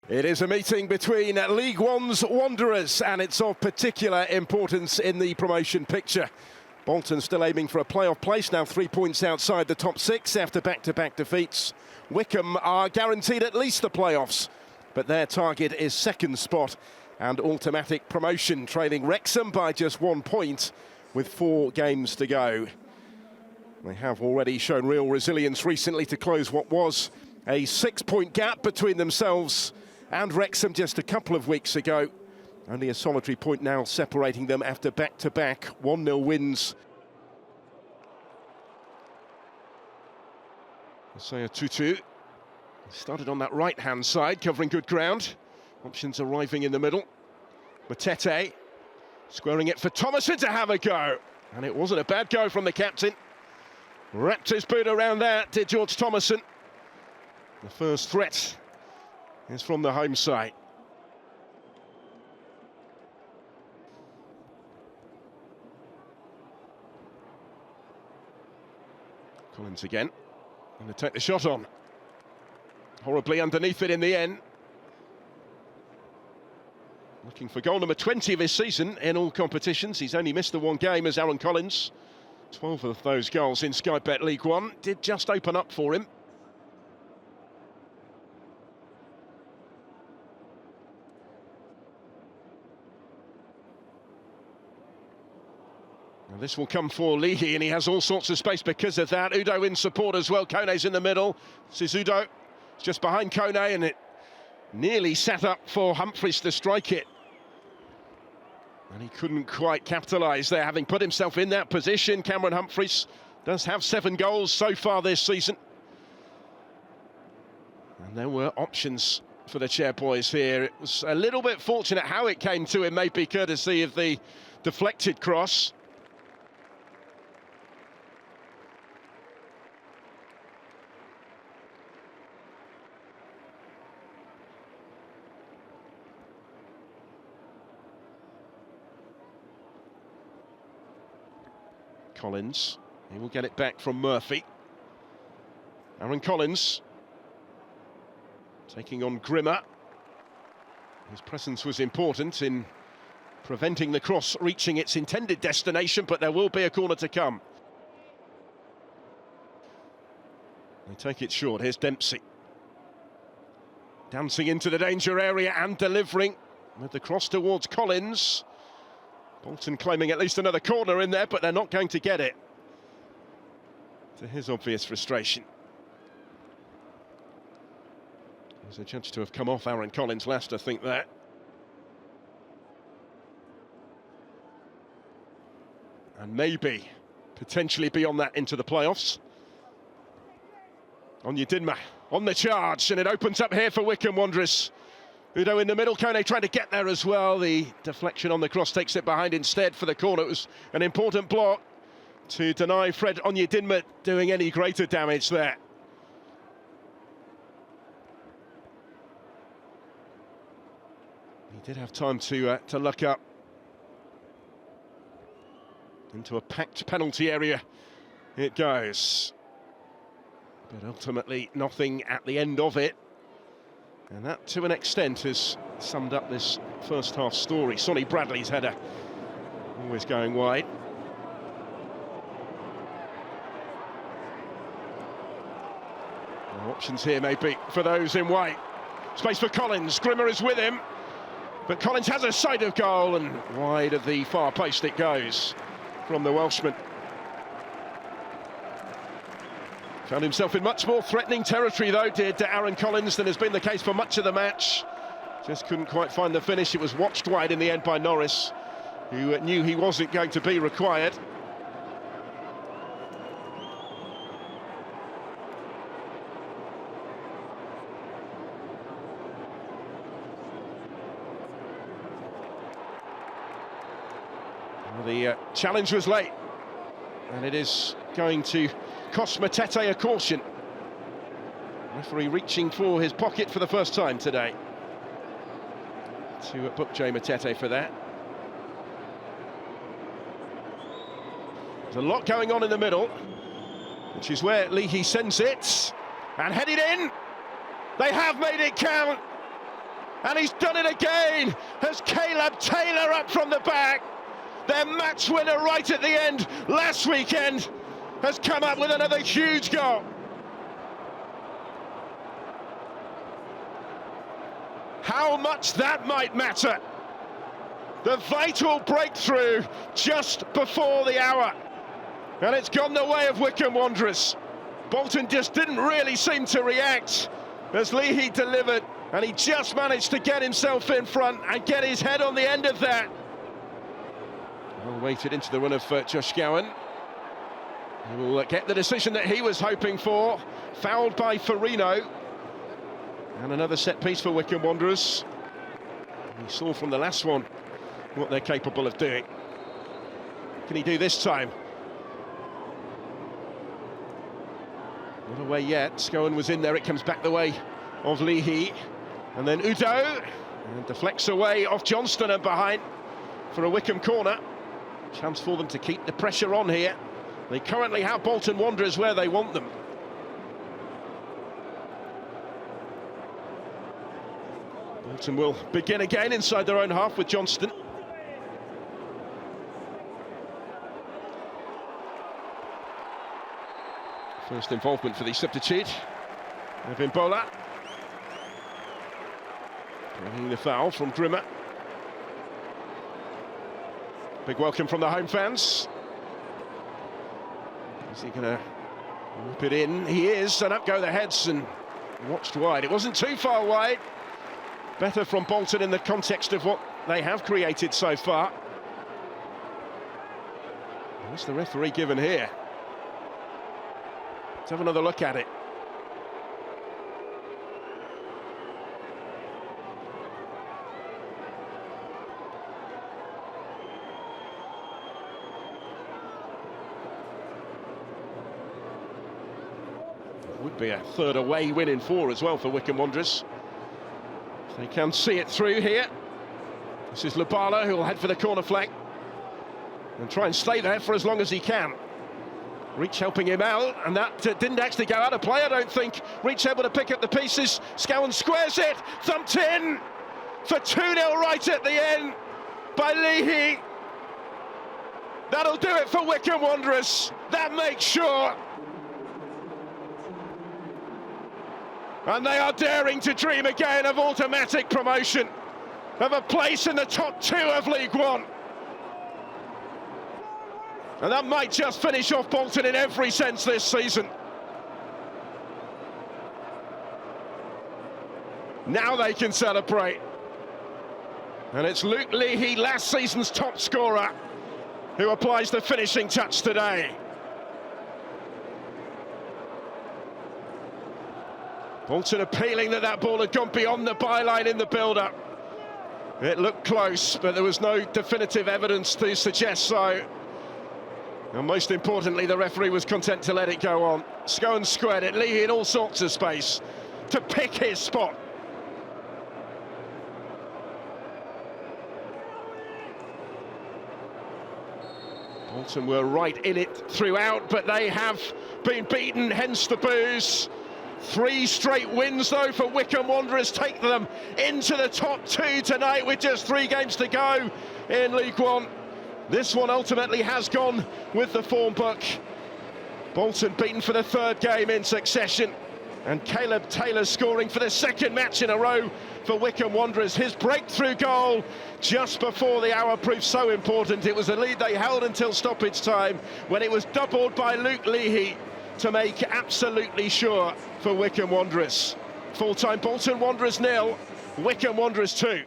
It is a meeting between League One's Wanderers, and it's of particular importance in the promotion picture. Bolton still aiming for a playoff place, now 3 points outside the top six after back-to-back defeats. Wycombe are guaranteed at least the playoffs, but their target is second spot and automatic promotion, trailing Wrexham by just 1 point with 4 games to go. They have already shown real resilience recently to close what was a 6-point gap between themselves and Wrexham just a couple of weeks ago. Only a solitary point now separating them after back-to-back 1-0 wins. Say a 2-2. Started on that right-hand side, covering good ground. Options arriving in the middle. Matete squaring it for Thomason to have a go. And it wasn't a bad go from the captain. Wrapped his boot around that, did George Thomason. The first threat is from the home side. Collins again, going to take the shot on. Horribly underneath it in the end. Looking for goal number 20 of his season in all competitions. He's only missed the 1 game as Aaron Collins. 12 of those goals in Sky Bet League One did just open up for him. Now this will come for Leahy, and he has all sorts of space because of that. Udo in support as well. Kone's in the middle. This is Udo. It's just behind Kone, and it nearly sat up for Humphries to strike it. And he couldn't quite capitalise there, having put himself in that position. Cameron Humphries does have 7 goals so far this season. And there were options for the Chairboys here. It was a little bit fortunate how it came to him, maybe courtesy of the deflected cross. Collins, he will get it back from Murphy. Aaron Collins taking on Grimmer. His presence was important in preventing the cross reaching its intended destination, but there will be a corner to come. They take it short. Here's Dempsey. Dancing into the danger area and delivering with the cross towards Collins. Bolton claiming at least another corner in there, but they're not going to get it, to his obvious frustration. There's a judge to have come off Aaron Collins last, I think, that. And maybe, potentially beyond that, into the playoffs. Onyedinma on the charge, and it opens up here for Wycombe Wanderers. Udo in the middle, Kone trying to get there as well. The deflection on the cross takes it behind instead for the corner. It was an important block to deny Fred Onyedinma doing any greater damage there. He did have time to look up. Into a packed penalty area it goes. But ultimately nothing at the end of it. And that, to an extent, has summed up this first half story. Sonny Bradley's header, always going wide. No options here, maybe, for those in white. Space for Collins. Grimmer is with him, but Collins has a sight of goal, and wide of the far post it goes from the Welshman. Found himself in much more threatening territory, though, did Aaron Collins, than has been the case for much of the match. Just couldn't quite find the finish. It was watched wide in the end by Norris, who knew he wasn't going to be required. Well, the challenge was late, and it is going to cost Matete a caution. Referee reaching for his pocket for the first time today to book Jay Matete for that. There's a lot going on in the middle, which is where Leahy sends it, and headed in. They have made it count. And he's done it again, as Caleb Taylor up from the back. Their match winner right at the end last weekend has come up with another huge goal. How much that might matter. The vital breakthrough just before the hour. And it's gone the way of Wycombe Wanderers. Bolton just didn't really seem to react as Leahy delivered, and he just managed to get himself in front and get his head on the end of that. Well weighted into the run of Josh Gowan. He will get the decision that he was hoping for. Fouled by Farino. And another set piece for Wycombe Wanderers. We saw from the last one what they're capable of doing. Can he do this time? Not away yet. Scowen was in there. It comes back the way of Leahy. And then Udo. And deflects away off Johnston and behind for a Wycombe corner. Chance for them to keep the pressure on here. They currently have Bolton Wanderers where they want them. Bolton will begin again inside their own half with Johnston. First involvement for the substitute, Evan Bola. Bringing the foul from Grimmer. Big welcome from the home fans. Is he going to whip it in? He is, and up go the heads and watched wide. It wasn't too far wide. Better from Bolton in the context of what they have created so far. What's the referee given here? Let's have another look at it. Would be a third away win in 4 as well for Wycombe Wanderers. They can see it through here. This is Lubala, who will head for the corner flag and try and stay there for as long as he can. Reach helping him out, and that didn't actually go out of play, I don't think. Reach able to pick up the pieces. Scowen squares it, thumped in for 2-0 right at the end by Leahy. That'll do it for Wycombe Wanderers. That makes sure. And they are daring to dream again of automatic promotion, of a place in the top 2 of League One. And that might just finish off Bolton in every sense this season. Now they can celebrate. And it's Luke Leahy, last season's top scorer, who applies the finishing touch today. Bolton appealing that ball had gone beyond the byline in the build-up. It looked close, but there was no definitive evidence to suggest so. And most importantly, the referee was content to let it go on. Scowen squared it, Leahy in all sorts of space to pick his spot. Bolton were right in it throughout, but they have been beaten, hence the boos. 3 straight wins, though, for Wycombe Wanderers take them into the top 2 tonight with just 3 games to go in League One. This one ultimately has gone with the form book. Bolton beaten for the 3rd game in succession, and Caleb Taylor scoring for the 2nd match in a row for Wycombe Wanderers. His breakthrough goal just before the hour proved so important. It was a lead they held until stoppage time, when it was doubled by Luke Leahy to make absolutely sure for Wycombe Wanderers. Full-time Bolton Wanderers 0, Wycombe Wanderers 2.